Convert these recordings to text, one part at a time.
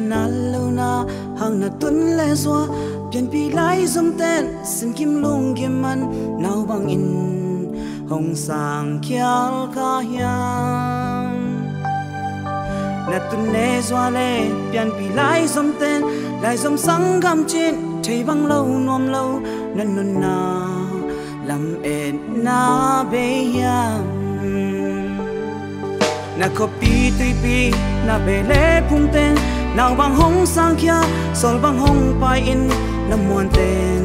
na lâu na hang na tuân lệ zoa pian pi lai zum ten sin kim lung kim man nau bang in hong sang khyal ka hiam na tuân lệ zoa le pian pi lai zum ten lai zum sang gam chin thei bang lâu nom lâu nan nun na lam en na be hiam na copy tui pi na bele phung ten nào bang hong sang kia sol bang hong pai in nam muan ten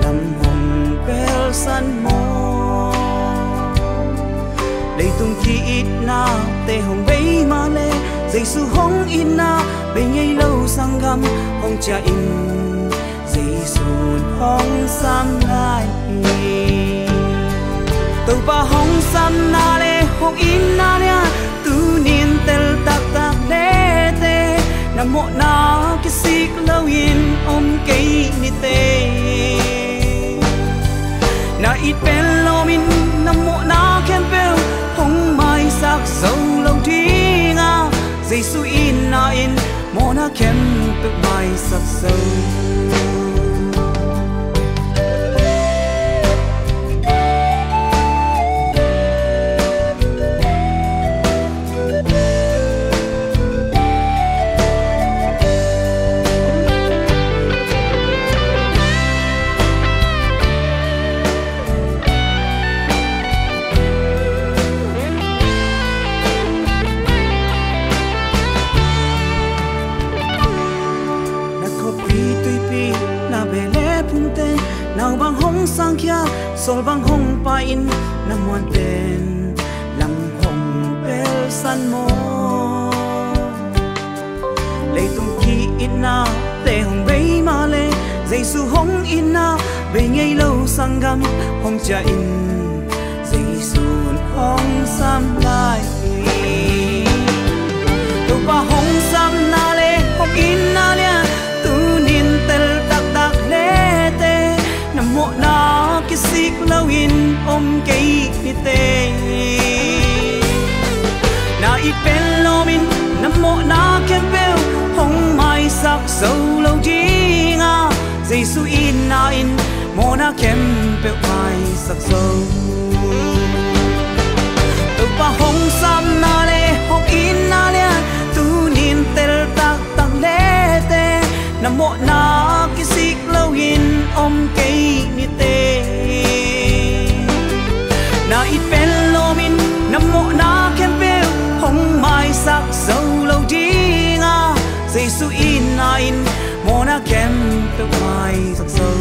lam hong pel san mo lấy tung ki ít na te hong bay ma le Giêsu hong in na bay nhây lâu sang gam hong cha in Giêsu hong sam lai tàu ba hong sam na le hong in na nia tu nin tel tak tak le te nam mo na kisik lâu in cây ni te na ít pen lo min nam mo na kem pel hong mai sak sâu lâu thi nga Giêsu in na in mo na kem pel mai sak sâu nào bang hong sang kia sol bang hong pa in nam muan ten lam hong pel san mo lấy tung ki in na te hong bay ma le Giêsu hong in na bay ngay lâu sang gam hong cha in Giêsu hong sam lai tu ba hong sam na le hong in na le tu nin tel tak tak le te nam mo na kisik lâu in cây ni te na ít pen lo min nam mo na kem pel hong mai sak sâu lâu chi nga Giêsu in na in mo na kem pel mai sak sâu tu pa hong sam na le hong in na le tu nin tel tak tak le te nam mo na kisik lâu in cây ni te na ít pen lo min nam mo na kem pel hong mai sak sâu lâu chi nga Giêsu in na in mo na kem pel mai sak sâu